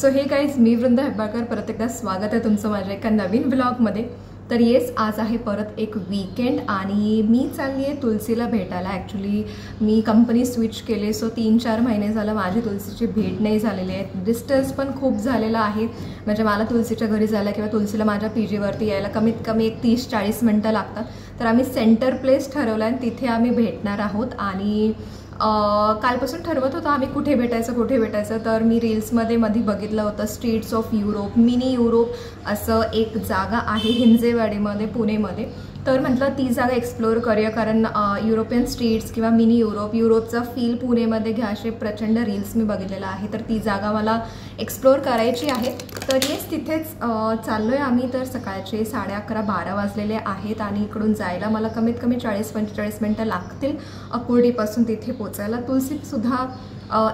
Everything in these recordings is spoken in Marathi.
सो हे गाईज, मी वृंदा हेब्बाळकर, परत एकदा स्वागत आहे तुमचं माझ्या एका नवीन व्लॉगमध्ये। तर येस, आज आहे परत एक वीकेंड आणि मी चालली आहे तुलसीला भेटायला। ॲक्च्युली मी कंपनी स्विच केले, सो 3-4 महिने झालं माझी तुलसीची भेट नाही झालेली आहे। डिस्टन्स पण खूप झालेला आहे, म्हणजे मला तुलसीच्या घरी जायला किंवा तुलसीला माझ्या PG वरती यायला कमीत कमी एक 30-40 मिनटं लागतात। तर आम्ही सेंटर प्लेस ठरवलं आणि तिथे आम्ही भेटणार आहोत। आणि कालपासून ठरवत होतं आम्ही कुठे भेटायचं, तर मी रील्समध्ये मध्ये बघितलं होतं streets of Europe, mini Europe असं एक जागा आहे हिंजेवाडीमध्ये, पुणेमध्ये। तर म्हटलं ती जागा एक्सप्लोअर करूया, कारण युरोपियन स्ट्रीट्स किंवा मिनी युरोपचा फील पुणेमध्ये घ्या असे प्रचंड रील्स मी बघितलेलं आहे। तर ती जागा मला एक्सप्लोअर करायची आहे। तर येस, तिथेच चाललो आहे आम्ही। तर सकाळचे 11:30-12 वाजलेले आहेत आणि इकडून जायला मला कमीत कमी 40-45 मिनटं लागतील अकोर्डीपासून तिथे पोचायला। तुलसीसुद्धा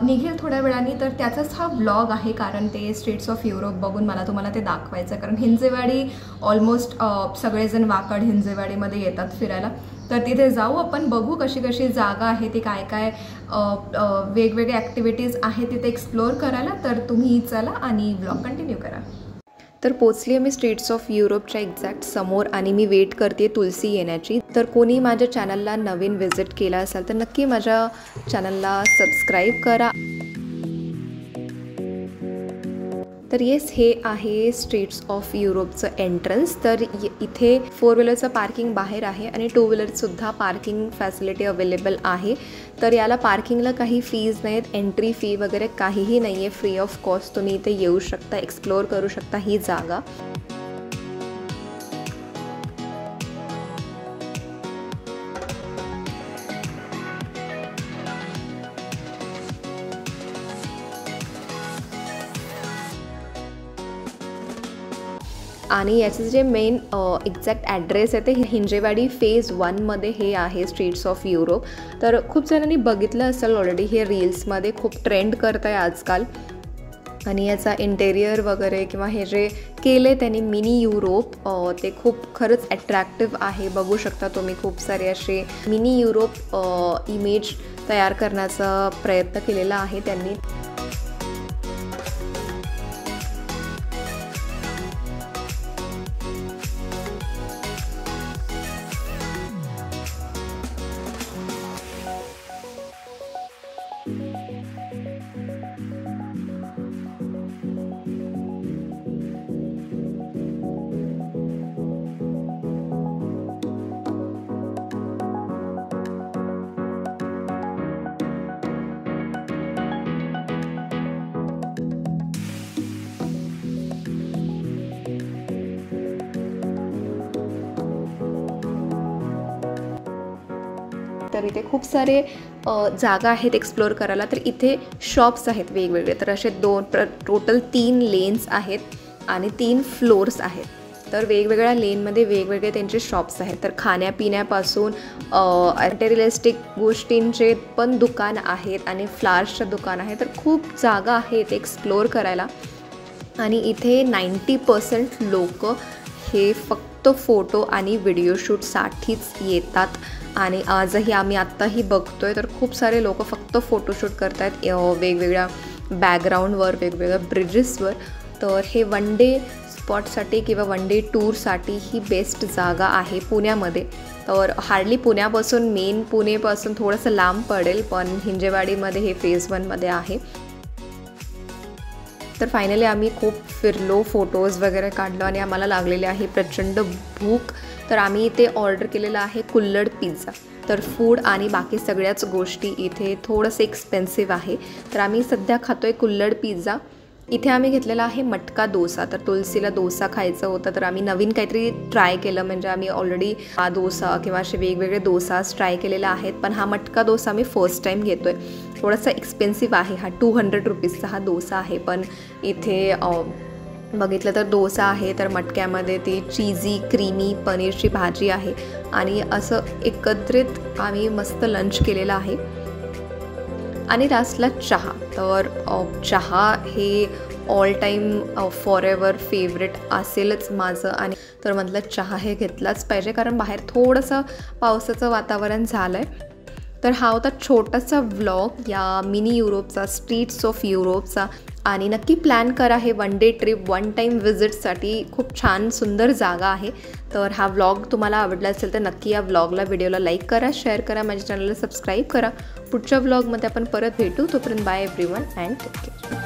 निघेल थोड्या वेळाने, तर त्याचाच हा व्लॉग आहे, कारण ते स्ट्रीट्स ऑफ युरोप बघून मला तुम्हाला ते दाखवायचं। कारण हिंजेवाडी ऑलमोस्ट सगळेजण वाकड हिंजेवाडीमध्ये येतात फिरायला, तर तिथे जाऊ आपण, बघू कशी कशी जागा आहे, ती काय काय वेगवेगळे ॲक्टिव्हिटीज आहेत तिथे एक्सप्लोअर करायला। तर तुम्ही चला आणि व्लॉग कंटिन्यू करा। तर पोचली आहे मी स्ट्रीट्स ऑफ युरोपच्या एक्झॅक्ट समोर आणि मी वेट करते तुलसी येण्याची। तर कोणी माझ्या चॅनलला नवीन व्हिजिट केला असेल तर नक्की माझ्या चॅनलला सबस्क्राईब करा। तर येस, हे आहे स्ट्रीट्स ऑफ युरोपचं एंट्रन्स। तर इथे 4 व्हीलरचं पार्किंग बाहेर आहे आणि 2 व्हीलरसुद्धा पार्किंग फॅसिलिटी अवेलेबल आहे। तर याला पार्किंगला काही फीज नाहीत, एंट्री फी वगैरे काहीही नाही आहे, फ्री ऑफ कॉस्ट तुम्ही इथे येऊ शकता, एक्सप्लोअर करू शकता ही जागा। आणि याचं जे मेन एक्झॅक्ट ॲड्रेस आहे ते हिंजेवाडी फेज 1 मध्ये हे आहे स्ट्रीट्स ऑफ युरोप। तर खूप जणांनी बघितलं असेल ऑलरेडी, हे रील्समध्ये खूप ट्रेंड करत आहे आजकाल। आणि याचा इंटेरियर वगैरे किंवा हे जे केले त्यांनी मिनी युरोप, ते खूप खरंच अट्रॅक्टिव्ह आहे। बघू शकता तुम्ही, खूप सारे असे मिनी युरोप इमेज तयार करण्याचा प्रयत्न केलेला आहे त्यांनी। तर इथे खूप सारे जागा आहेत एक्सप्लोअर करायला। तर इथे शॉप्स आहेत वेगवेगळे, तर असे टोटल 3 लेन्स आहेत आणि 3 फ्लोर्स आहेत। तर वेगवेगळ्या लेनमध्ये वेगवेगळे त्यांचे शॉप्स आहेत। तर खाण्यापिण्यापासून मटेरियलिस्टिक गोष्टींचे पण दुकान आहेत आणि फ्लावर्सचं दुकान आहे। तर खूप जागा आहेत एक्सप्लोअर करायला। आणि इथे 90% लोक हे फक्त फोटो आणि व्हिडिओ शूटसाठीच येतात। आणि आजही आम्ही आत्ताही बघतोय तर खूप सारे लोक फक्त फोटोशूट करत आहेत वेगवेगळ्या बॅकग्राऊंडवर, वेगवेगळ्या ब्रिजेसवर। तर हे वन डे स्पॉटसाठी किंवा वन डे टूरसाठी ही बेस्ट जागा आहे पुण्यामध्ये। तर हार्डली पुण्यापासून, मेन पुणेपासून थोडंसं लांब पडेल, पण हिंजेवाडीमध्ये हे फेज 1 मध्ये आहे। तर फायनली आम्ही खूप फिरलो, फोटोज वगैरे काढलो आणि आम्हाला लागलेली आहे प्रचंड भूक। तर आम्ही इथे ऑर्डर केलेला आहे कुल्हड पिझ्झा। तर फूड आणि बाकी सगळ्याच गोष्टी इथे थोडंसं एक्सपेन्सिव्ह आहे। तर आम्ही सध्या खातोय कुल्हड पिझ्झा। इथे आम्ही घेतलेला आहे मटका डोसा। तर तुलसीला डोसा खायचं होतं, तर आम्ही नवीन काहीतरी ट्राय केलं, म्हणजे आम्ही ऑलरेडी हा डोसा किंवा असे वेगवेगळे डोसाज ट्राय केलेला आहेत, पण हा मटका डोसा मी फर्स्ट टाईम घेतोय। थोडासा एक्सपेन्सिव्ह आहे हा, 200 रुपीजचा हा डोसा आहे। पण इथे बघितलं तर डोसा आहे, तर मटक्यामध्ये ती चीजी क्रीमी पनीरची भाजी आहे आणि असं एकत्रित आम्ही मस्त लंच केलेला आहे। आणि लास्टला चहा। तर चहा हे ऑल टाईम फॉरएव्हर फेवरेट असेलच माझं। आणि तर म्हटलं चहा हे घेतलाच पाहिजे, कारण बाहेर थोडंसं पावसाचं वातावरण झालं आहे। तर हा होता छोटासा व्लॉग या मिनी युरोपचा, स्ट्रीट्स ऑफ युरोपचा। आणि नक्की प्लॅन करा हे one day trip, one time व्हिजिटसाठी. खूप छान सुंदर जागा आहे. तर हा व्लॉग तुम्हाला आवडला असेल तर नक्की या व्लॉगला लाईक करा, शेअर करा, माझ्या चॅनलला सबस्क्राईब करा. पुढच्या व्लॉगमध्ये आपण परत भेटू. तोपर्यंत bye everyone and take care.